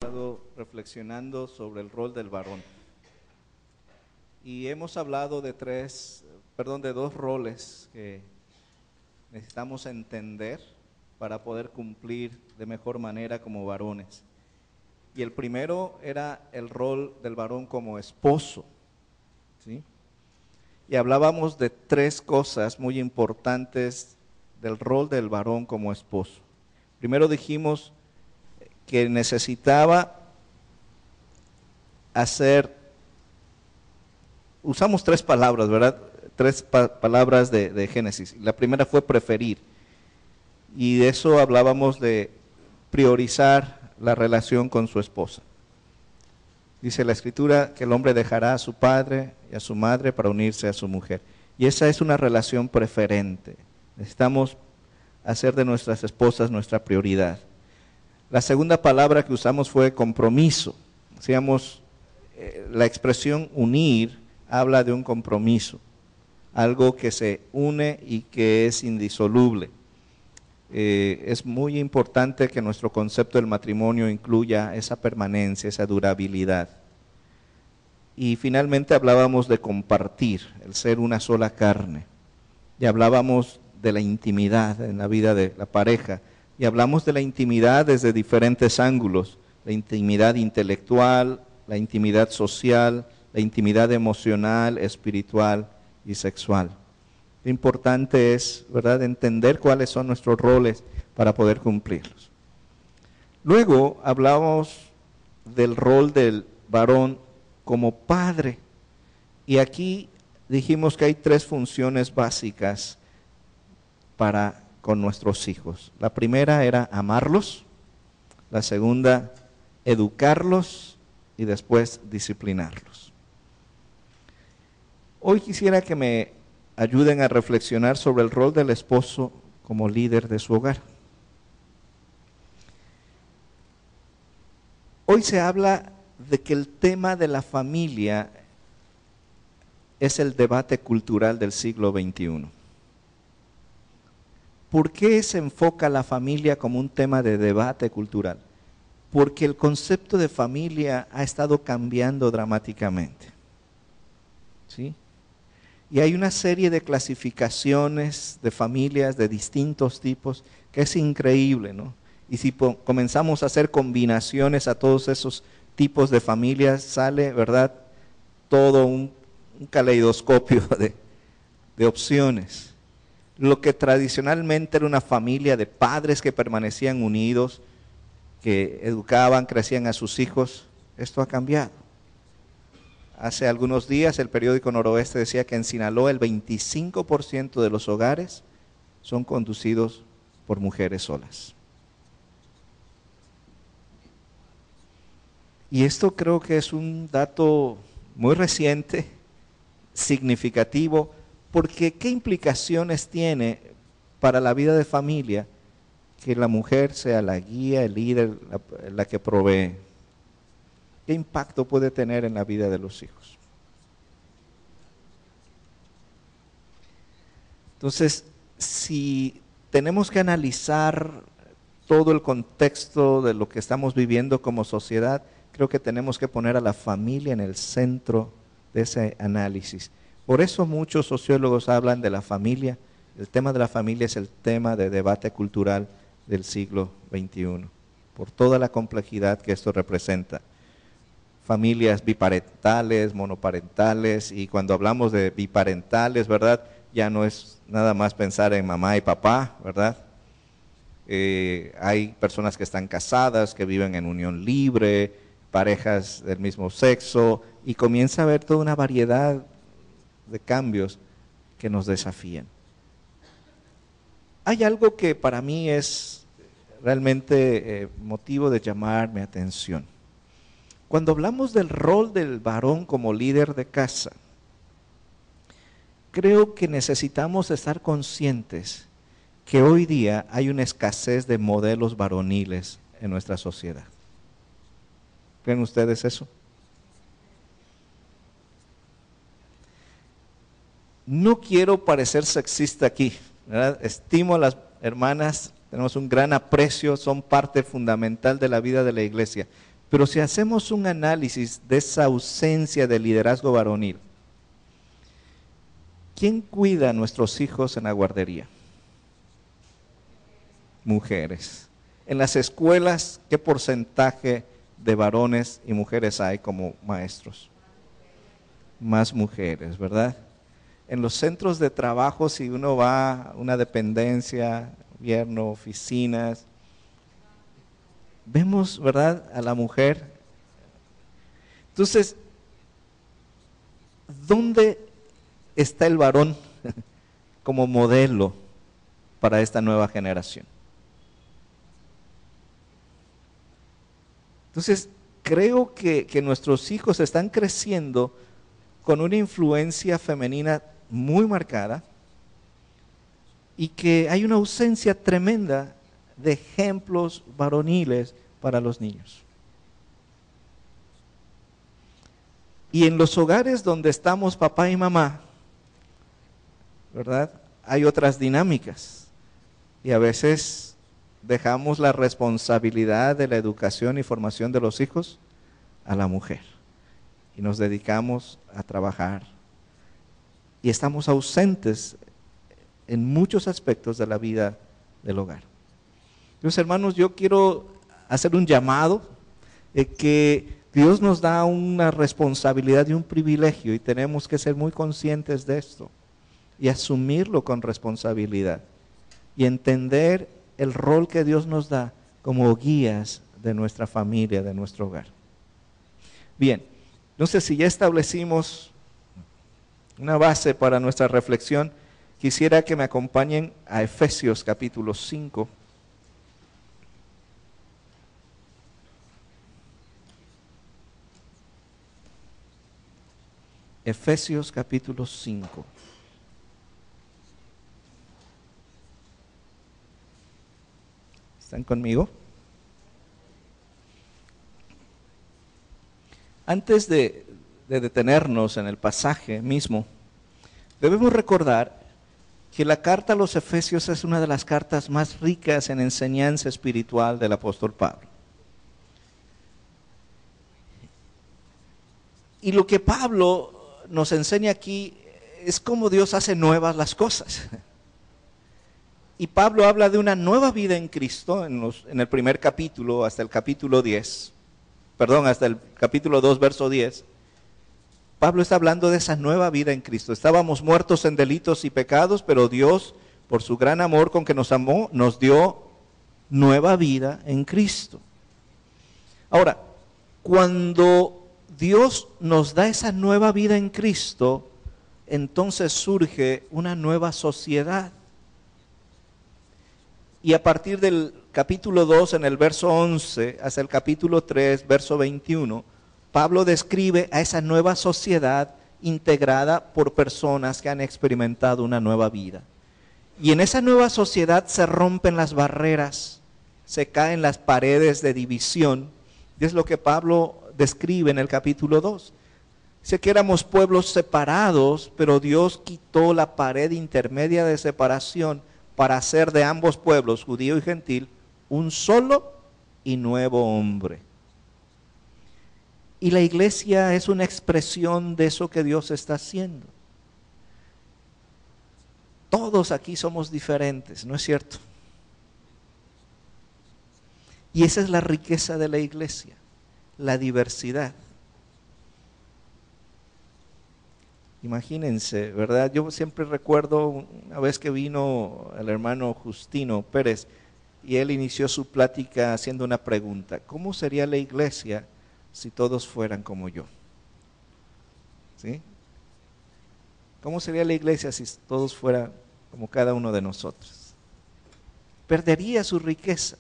estado reflexionando sobre el rol del varón. Y hemos hablado de dos roles que necesitamos entender para poder cumplir de mejor manera como varones. Y el primero era el rol del varón como esposo, ¿sí? Y hablábamos de tres cosas muy importantes del rol del varón como esposo. Primero dijimos que necesitaba usamos tres palabras, ¿verdad? Tres palabras de Génesis. La primera fue preferir. Y de eso hablábamos de priorizar la relación con su esposa. Dice la Escritura que el hombre dejará a su padre y a su madre para unirse a su mujer. Y esa es una relación preferente. Necesitamos hacer de nuestras esposas nuestra prioridad. La segunda palabra que usamos fue compromiso. Decíamos, la expresión unir habla de un compromiso, algo que se une y que es indisoluble. Es muy importante que nuestro concepto del matrimonio incluya esa permanencia, esa durabilidad. Y finalmente hablábamos de compartir, el ser una sola carne. Y hablábamos de la intimidad en la vida de la pareja. Y hablamos de la intimidad desde diferentes ángulos, la intimidad intelectual, la intimidad social, la intimidad emocional, espiritual y sexual. Lo importante es, ¿verdad?, entender cuáles son nuestros roles para poder cumplirlos. Luego hablamos del rol del varón como padre. Y aquí dijimos que hay tres funciones básicas con nuestros hijos. La primera era amarlos, la segunda, educarlos y después disciplinarlos. Hoy quisiera que me ayuden a reflexionar sobre el rol del esposo como líder de su hogar. Hoy se habla de que el tema de la familia es el debate cultural del siglo XXI. ¿Por qué se enfoca la familia como un tema de debate cultural? Porque el concepto de familia ha estado cambiando dramáticamente, ¿sí? Y hay una serie de clasificaciones de familias de distintos tipos que es increíble, ¿no? Y si comenzamos a hacer combinaciones a todos esos tipos de familias, sale, ¿verdad?, todo un caleidoscopio de opciones. Lo que tradicionalmente era una familia de padres que permanecían unidos, que educaban, crecían a sus hijos, esto ha cambiado. Hace algunos días el periódico Noroeste decía que en Sinaloa el 25% de los hogares son conducidos por mujeres solas. Y esto creo que es un dato muy reciente, significativo, porque ¿qué implicaciones tiene para la vida de familia que la mujer sea la guía, el líder, la que provee? ¿Qué impacto puede tener en la vida de los hijos? Entonces, si tenemos que analizar todo el contexto de lo que estamos viviendo como sociedad, creo que tenemos que poner a la familia en el centro de ese análisis. Por eso muchos sociólogos hablan de la familia. El tema de la familia es el tema de debate cultural del siglo XXI, por toda la complejidad que esto representa. Familias biparentales, monoparentales, y cuando hablamos de biparentales, ¿verdad?, ya no es nada más pensar en mamá y papá, ¿verdad? Hay personas que están casadas, que viven en unión libre, parejas del mismo sexo, y comienza a haber toda una variedad de cambios que nos desafían. Hay algo que para mí es realmente motivo de llamar mi atención. Cuando hablamos del rol del varón como líder de casa, creo que necesitamos estar conscientes que hoy día hay una escasez de modelos varoniles en nuestra sociedad. ¿Creen ustedes eso? No quiero parecer sexista aquí, ¿verdad? Estimo a las hermanas, tenemos un gran aprecio, son parte fundamental de la vida de la iglesia. Pero si hacemos un análisis de esa ausencia de liderazgo varonil, ¿quién cuida a nuestros hijos en la guardería? Mujeres. En las escuelas, ¿qué porcentaje de varones y mujeres hay como maestros? Más mujeres, ¿verdad? En los centros de trabajo, si uno va a una dependencia, gobierno, oficinas, vemos, ¿verdad?, a la mujer. Entonces, ¿dónde está el varón como modelo para esta nueva generación? Entonces, creo que nuestros hijos están creciendo con una influencia femenina muy marcada y que hay una ausencia tremenda de ejemplos varoniles para los niños. Y en los hogares donde estamos papá y mamá, ¿verdad?, hay otras dinámicas. Y a veces dejamos la responsabilidad de la educación y formación de los hijos a la mujer. Y nos dedicamos a trabajar. Y estamos ausentes en muchos aspectos de la vida del hogar. Entonces, hermanos, yo quiero hacer un llamado de que Dios nos da una responsabilidad y un privilegio y tenemos que ser muy conscientes de esto y asumirlo con responsabilidad y entender el rol que Dios nos da como guías de nuestra familia, de nuestro hogar. Bien, entonces si ya establecimos una base para nuestra reflexión, quisiera que me acompañen a Efesios capítulo 5. Efesios capítulo 5. ¿Están conmigo? Antes de detenernos en el pasaje mismo, debemos recordar que la carta a los Efesios es una de las cartas más ricas en enseñanza espiritual del apóstol Pablo. Y lo que Pablo nos enseña aquí es cómo Dios hace nuevas las cosas. Y Pablo habla de una nueva vida en Cristo en el primer capítulo hasta el capítulo 10, hasta el capítulo 2, verso 10. Pablo está hablando de esa nueva vida en Cristo. Estábamos muertos en delitos y pecados, pero Dios, por su gran amor con que nos amó, nos dio nueva vida en Cristo. Ahora, cuando Dios nos da esa nueva vida en Cristo, entonces surge una nueva sociedad. Y a partir del capítulo 2, en el verso 11, hasta el capítulo 3, verso 21, Pablo describe a esa nueva sociedad integrada por personas que han experimentado una nueva vida. Y en esa nueva sociedad se rompen las barreras, se caen las paredes de división, y es lo que Pablo describe en el capítulo 2. Dice que éramos pueblos separados, pero Dios quitó la pared intermedia de separación para hacer de ambos pueblos, judío y gentil, un solo y nuevo hombre. Y la iglesia es una expresión de eso que Dios está haciendo. Todos aquí somos diferentes, ¿no es cierto? Y esa es la riqueza de la iglesia, la diversidad. Imagínense, ¿verdad? Yo siempre recuerdo una vez que vino el hermano Justino Pérez y él inició su plática haciendo una pregunta: ¿cómo sería la iglesia si todos fueran como yo? ¿Sí? ¿Cómo sería la iglesia si todos fueran como cada uno de nosotros? Perdería su riqueza.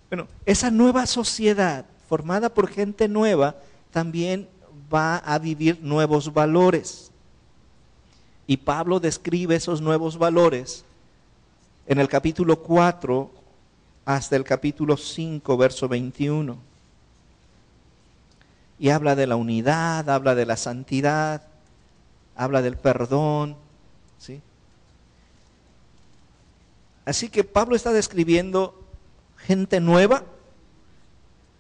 Bueno, esa nueva sociedad formada por gente nueva también va a vivir nuevos valores. Y Pablo describe esos nuevos valores en el capítulo 4 hasta el capítulo 5, verso 21. Y habla de la unidad, habla de la santidad, habla del perdón, ¿sí? Así que Pablo está describiendo gente nueva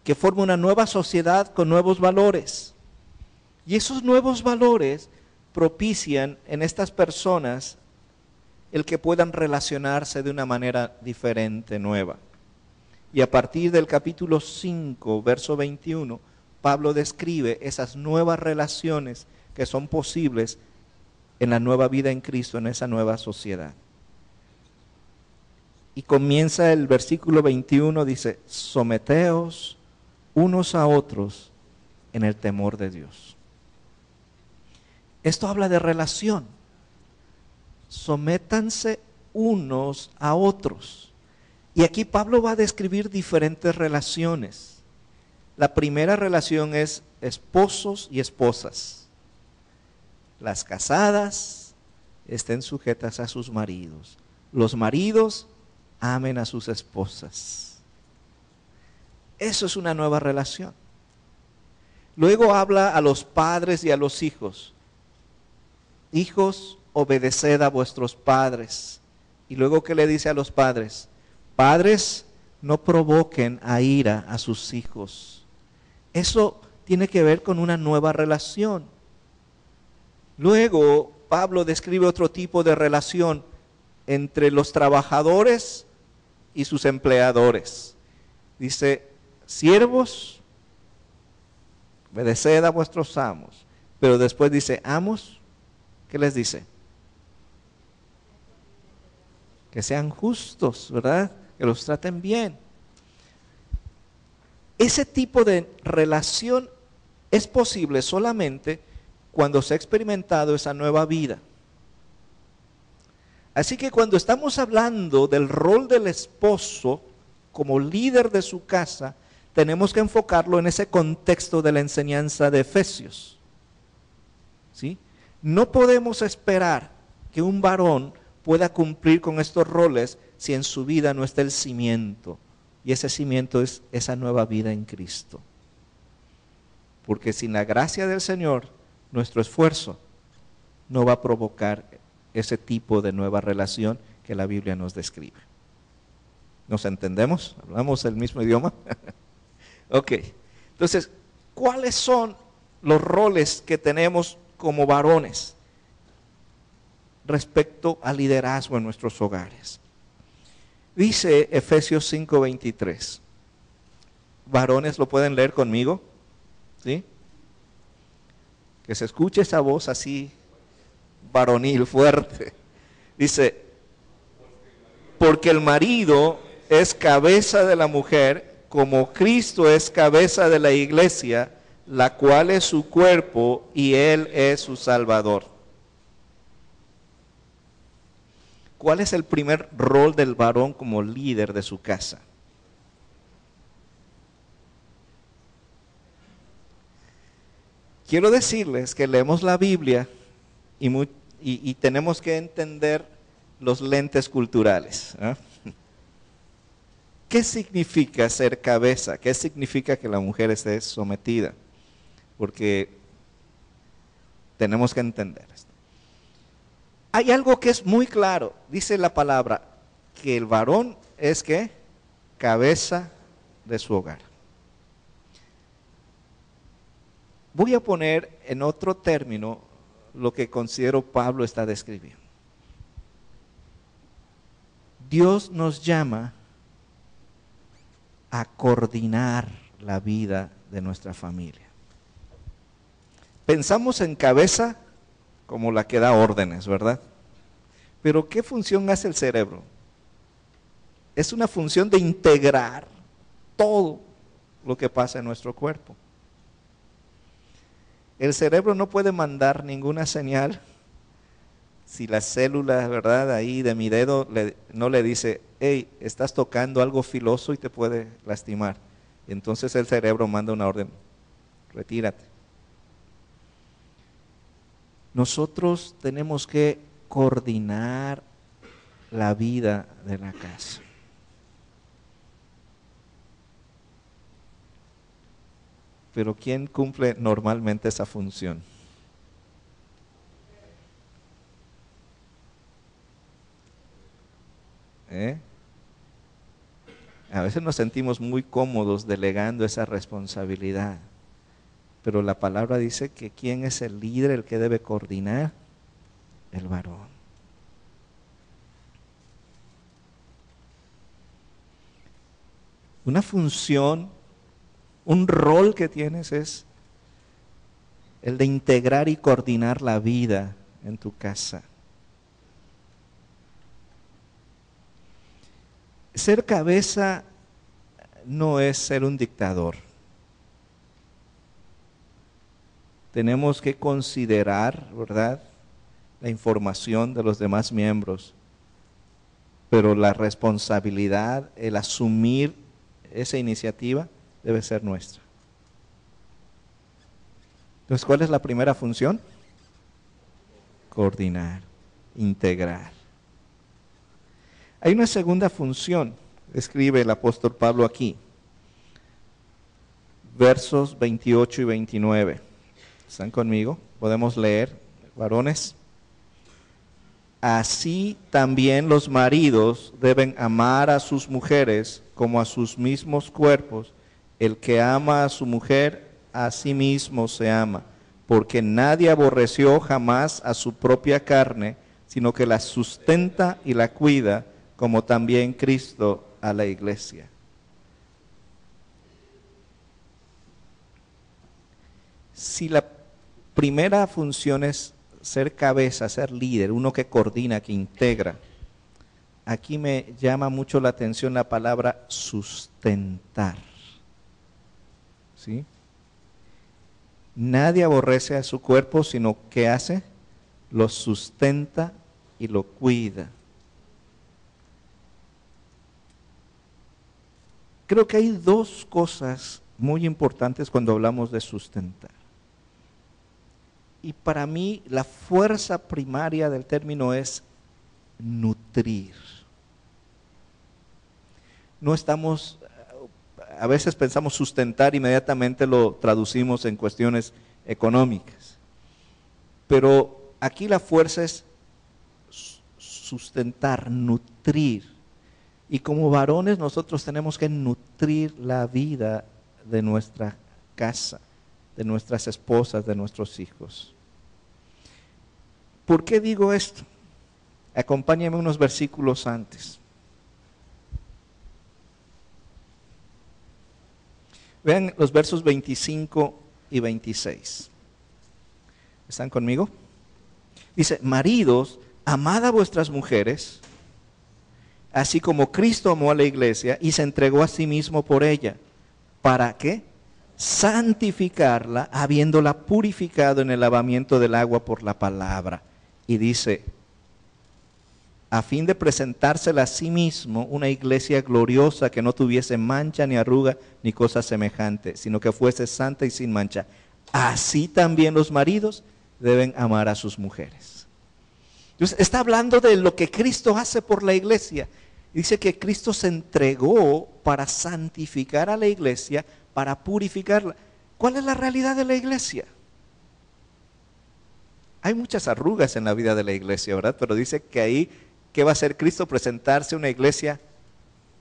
que forma una nueva sociedad con nuevos valores. Y esos nuevos valores propician en estas personas el que puedan relacionarse de una manera diferente, nueva. Y a partir del capítulo 5, verso 21, Pablo describe esas nuevas relaciones que son posibles en la nueva vida en Cristo, en esa nueva sociedad. Y comienza el versículo 21, dice, someteos unos a otros en el temor de Dios. Esto habla de relación. Sométanse unos a otros. Y aquí Pablo va a describir diferentes relaciones. La primera relación es esposos y esposas. Las casadas estén sujetas a sus maridos. Los maridos amen a sus esposas. Eso es una nueva relación. Luego habla a los padres y a los hijos. Hijos, obedeced a vuestros padres. Y luego, ¿qué le dice a los padres? Padres, no provoquen a ira a sus hijos. Eso tiene que ver con una nueva relación. Luego, Pablo describe otro tipo de relación entre los trabajadores y sus empleadores. Dice, siervos, obedeced a vuestros amos. Pero después dice, amos, ¿qué les dice? Que sean justos, ¿verdad? Que los traten bien. Ese tipo de relación es posible solamente cuando se ha experimentado esa nueva vida. Así que cuando estamos hablando del rol del esposo como líder de su casa, tenemos que enfocarlo en ese contexto de la enseñanza de Efesios. ¿Sí? No podemos esperar que un varón pueda cumplir con estos roles si en su vida no está el cimiento. Y ese cimiento es esa nueva vida en Cristo. Porque sin la gracia del Señor, nuestro esfuerzo no va a provocar ese tipo de nueva relación que la Biblia nos describe. ¿Nos entendemos? ¿Hablamos el mismo idioma? Ok. Entonces, ¿cuáles son los roles que tenemos como varones respecto al liderazgo en nuestros hogares? Dice Efesios 5:23. Varones, ¿lo pueden leer conmigo? ¿Sí? Que se escuche esa voz así varonil, fuerte. Dice, porque el marido es cabeza de la mujer, como Cristo es cabeza de la iglesia, la cual es su cuerpo y Él es su Salvador. ¿Cuál es el primer rol del varón como líder de su casa? Quiero decirles que leemos la Biblia y tenemos que entender los lentes culturales. ¿Eh? ¿Qué significa ser cabeza? ¿Qué significa que la mujer esté sometida? Porque tenemos que entender esto. Hay algo que es muy claro, dice la palabra, que el varón es ¿qué? Cabeza de su hogar. Voy a poner en otro término lo que considero Pablo está describiendo. Dios nos llama a coordinar la vida de nuestra familia. Pensamos en cabeza como la que da órdenes, ¿verdad? Pero ¿qué función hace el cerebro? Es una función de integrar todo lo que pasa en nuestro cuerpo. El cerebro no puede mandar ninguna señal si las células, ¿verdad? Ahí de mi dedo no le dice, hey, estás tocando algo filoso y te puede lastimar. Y entonces el cerebro manda una orden, retírate. Nosotros tenemos que coordinar la vida de la casa. Pero ¿quién cumple normalmente esa función? A veces nos sentimos muy cómodos delegando esa responsabilidad, pero la palabra dice que ¿quién es el líder, el que debe coordinar? El varón. Una función, un rol que tienes es el de integrar y coordinar la vida en tu casa. Ser cabeza no es ser un dictador. Tenemos que considerar, ¿verdad?, la información de los demás miembros, pero la responsabilidad, el asumir esa iniciativa debe ser nuestra. Entonces, ¿cuál es la primera función? Coordinar, integrar. Hay una segunda función, escribe el apóstol Pablo aquí, versos 28 y 29. ¿Están conmigo? ¿Podemos leer, varones? Así también los maridos deben amar a sus mujeres como a sus mismos cuerpos. El que ama a su mujer, a sí mismo se ama, porque nadie aborreció jamás a su propia carne, sino que la sustenta y la cuida, como también Cristo a la iglesia. Si la primera función es ser cabeza, ser líder, uno que coordina, que integra, aquí me llama mucho la atención la palabra sustentar. ¿Sí? Nadie aborrece a su cuerpo, sino que hace, lo sustenta y lo cuida. Creo que hay dos cosas muy importantes cuando hablamos de sustentar. Y para mí la fuerza primaria del término es nutrir. No estamos, a veces pensamos sustentar, inmediatamente lo traducimos en cuestiones económicas. Pero aquí la fuerza es sustentar, nutrir. Y como varones nosotros tenemos que nutrir la vida de nuestra casa, de nuestras esposas, de nuestros hijos. ¿Por qué digo esto? Acompáñenme unos versículos antes. Vean los versos 25 y 26. ¿Están conmigo? Dice, maridos, amad a vuestras mujeres, así como Cristo amó a la iglesia y se entregó a sí mismo por ella. ¿Para qué? Santificarla, habiéndola purificado en el lavamiento del agua por la palabra. Y dice, a fin de presentársela a sí mismo una iglesia gloriosa que no tuviese mancha ni arruga ni cosa semejante, sino que fuese santa y sin mancha. Así también los maridos deben amar a sus mujeres. Entonces, está hablando de lo que Cristo hace por la iglesia. Dice que Cristo se entregó para santificar a la iglesia, para purificarla. ¿Cuál es la realidad de la iglesia? Hay muchas arrugas en la vida de la iglesia, ¿verdad? Pero dice que ahí, ¿qué va a hacer Cristo? Presentarse una iglesia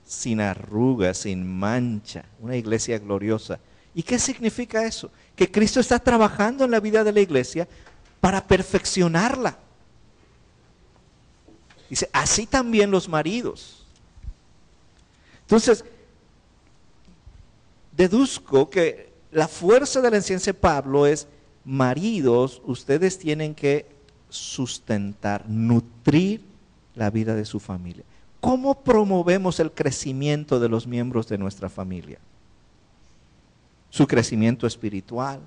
sin arrugas, sin mancha, una iglesia gloriosa. ¿Y qué significa eso? Que Cristo está trabajando en la vida de la iglesia para perfeccionarla. Dice, así también los maridos. Entonces, deduzco que la fuerza de la enseñanza de Pablo es, maridos, ustedes tienen que sustentar, nutrir la vida de su familia. ¿Cómo promovemos el crecimiento de los miembros de nuestra familia? Su crecimiento espiritual,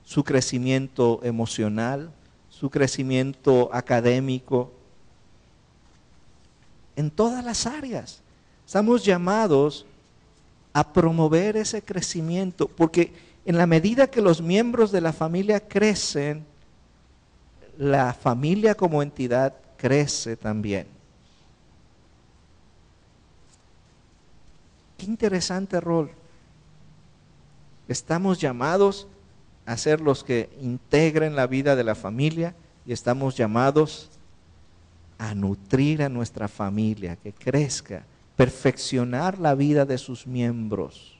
su crecimiento emocional, su crecimiento académico, en todas las áreas. Estamos llamados a promover ese crecimiento, porque en la medida que los miembros de la familia crecen, la familia como entidad crece también. Qué interesante rol. Estamos llamados a ser los que integren la vida de la familia y estamos llamados a nutrir a nuestra familia, que crezca, perfeccionar la vida de sus miembros.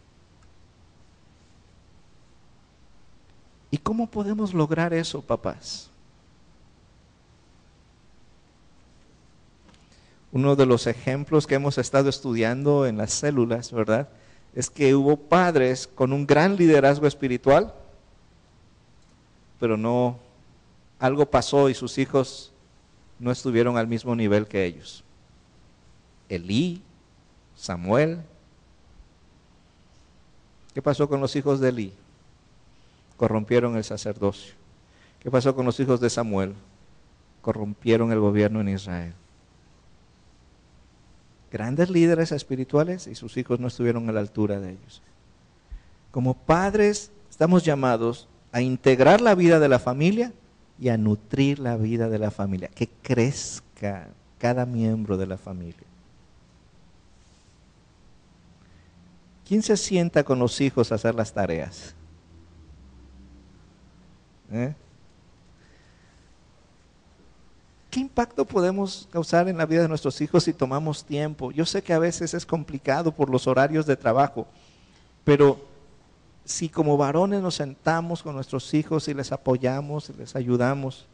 ¿Y cómo podemos lograr eso, papás? Uno de los ejemplos que hemos estado estudiando en las células, ¿verdad?, es que hubo padres con un gran liderazgo espiritual, pero algo pasó y sus hijos no estuvieron al mismo nivel que ellos. Elí, Samuel. ¿Qué pasó con los hijos de Elí? Corrompieron el sacerdocio. ¿Qué pasó con los hijos de Samuel? Corrompieron el gobierno en Israel. Grandes líderes espirituales y sus hijos no estuvieron a la altura de ellos. Como padres estamos llamados a integrar la vida de la familia y a nutrir la vida de la familia, que crezca cada miembro de la familia. ¿Quién se sienta con los hijos a hacer las tareas? ¿Qué impacto podemos causar en la vida de nuestros hijos si tomamos tiempo? Yo sé que a veces es complicado por los horarios de trabajo, pero si como varones nos sentamos con nuestros hijos y les apoyamos, y les ayudamos,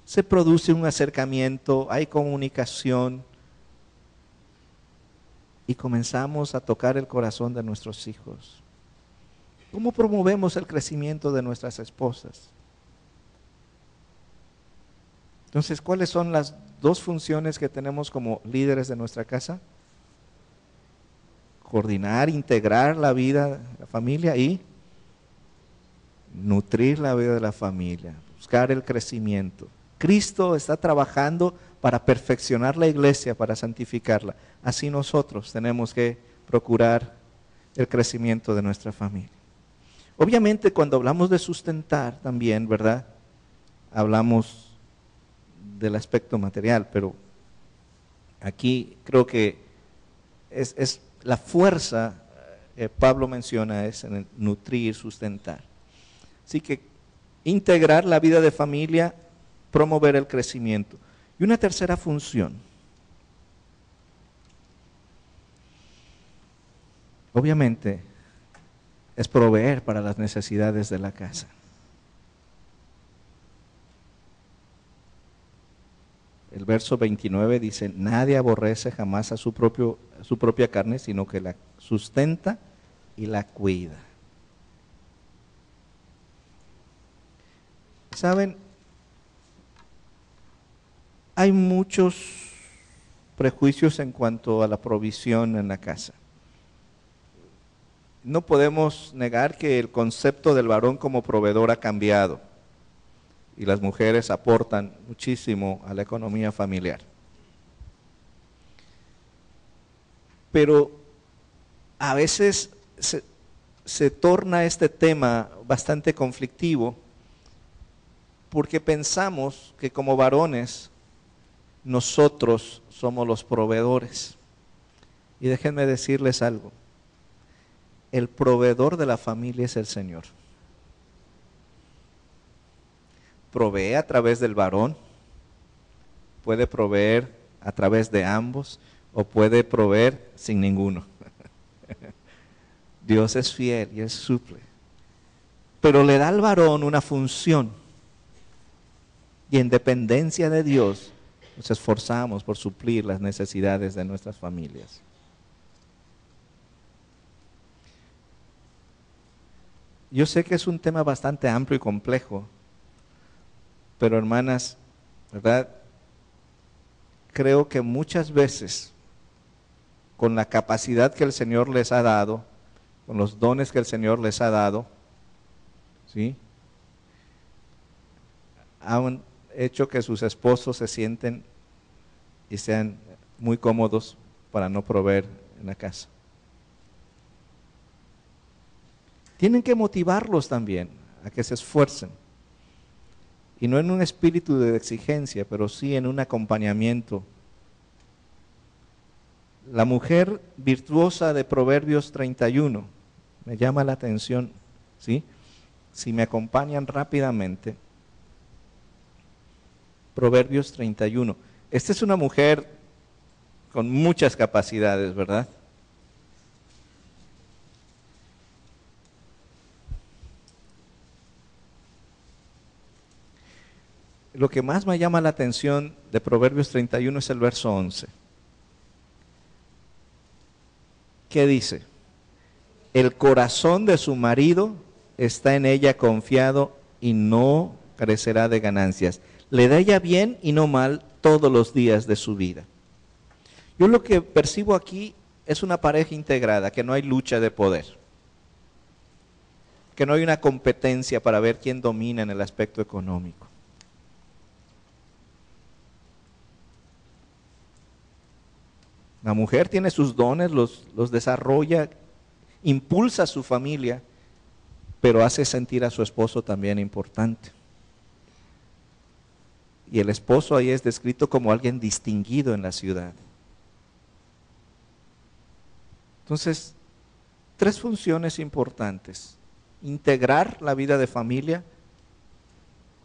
se produce un acercamiento, hay comunicación y comenzamos a tocar el corazón de nuestros hijos. ¿Cómo promovemos el crecimiento de nuestras esposas? Entonces, ¿cuáles son las dos funciones que tenemos como líderes de nuestra casa? Coordinar, integrar la vida de la familia y nutrir la vida de la familia, buscar el crecimiento. Cristo está trabajando para perfeccionar la iglesia, para santificarla. Así nosotros tenemos que procurar el crecimiento de nuestra familia. Obviamente, cuando hablamos de sustentar también, ¿verdad?, hablamos del aspecto material, pero aquí creo que es la fuerza, Pablo menciona, es en el nutrir, sustentar. Así que integrar la vida de familia, promover el crecimiento. Y una tercera función, obviamente, es proveer para las necesidades de la casa. El verso 29 dice, nadie aborrece jamás a su propia carne, sino que la sustenta y la cuida. ¿Saben? Hay muchos prejuicios en cuanto a la provisión en la casa. No podemos negar que el concepto del varón como proveedor ha cambiado. Y las mujeres aportan muchísimo a la economía familiar. Pero a veces se torna este tema bastante conflictivo porque pensamos que como varones nosotros somos los proveedores. Y déjenme decirles algo, el proveedor de la familia es el Señor. Provee a través del varón, puede proveer a través de ambos o puede proveer sin ninguno. Dios es fiel y Él suple. Pero le da al varón una función y en dependencia de Dios nos esforzamos por suplir las necesidades de nuestras familias. Yo sé que es un tema bastante amplio y complejo, pero hermanas, ¿verdad? Creo que muchas veces, con la capacidad que el Señor les ha dado, con los dones que el Señor les ha dado, ¿sí?, han hecho que sus esposos se sienten y sean muy cómodos para no proveer en la casa. Tienen que motivarlos también a que se esfuercen. Y no en un espíritu de exigencia, pero sí en un acompañamiento. La mujer virtuosa de Proverbios 31, me llama la atención, ¿sí? Si me acompañan rápidamente, Proverbios 31. Esta es una mujer con muchas capacidades, ¿verdad? Lo que más me llama la atención de Proverbios 31 es el verso 11. ¿Qué dice? El corazón de su marido está en ella confiado y no carecerá de ganancias. Le da ella bien y no mal todos los días de su vida. Yo lo que percibo aquí es una pareja integrada, que no hay lucha de poder, que no hay una competencia para ver quién domina en el aspecto económico. La mujer tiene sus dones, los desarrolla, impulsa a su familia, pero hace sentir a su esposo también importante. Y el esposo ahí es descrito como alguien distinguido en la ciudad. Entonces, tres funciones importantes: integrar la vida de familia,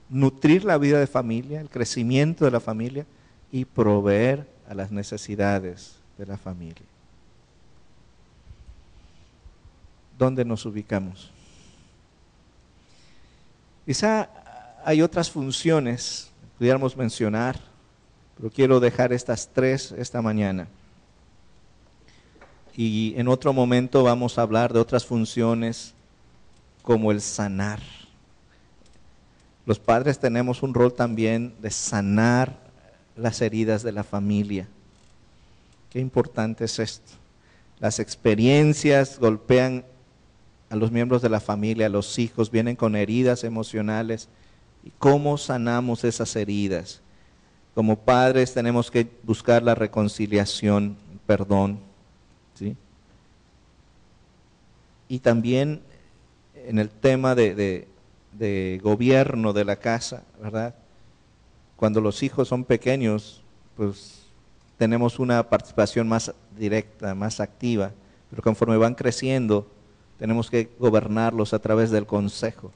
nutrir la vida de familia, el crecimiento de la familia y proveer a las necesidades de la familia. ¿Dónde nos ubicamos? Quizá hay otras funciones, pudiéramos mencionar, pero quiero dejar estas tres esta mañana. Y en otro momento vamos a hablar de otras funciones como el sanar. Los padres tenemos un rol también de sanar las heridas de la familia. Qué importante es esto. Las experiencias golpean a los miembros de la familia, a los hijos, vienen con heridas emocionales. ¿Y cómo sanamos esas heridas? Como padres tenemos que buscar la reconciliación, el perdón, ¿sí? Y también en el tema de gobierno de la casa, ¿verdad? Cuando los hijos son pequeños, pues tenemos una participación más directa, más activa, pero conforme van creciendo, tenemos que gobernarlos a través del consejo.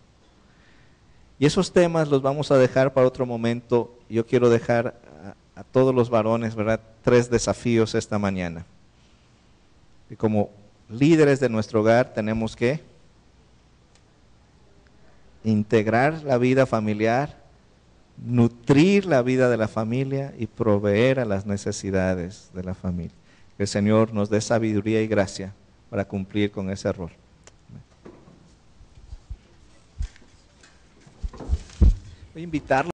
Y esos temas los vamos a dejar para otro momento. Yo quiero dejar a todos los varones, ¿verdad?, tres desafíos esta mañana. Y como líderes de nuestro hogar tenemos que integrar la vida familiar, nutrir la vida de la familia y proveer a las necesidades de la familia. Que el Señor nos dé sabiduría y gracia para cumplir con ese rol. Voy a invitarlos.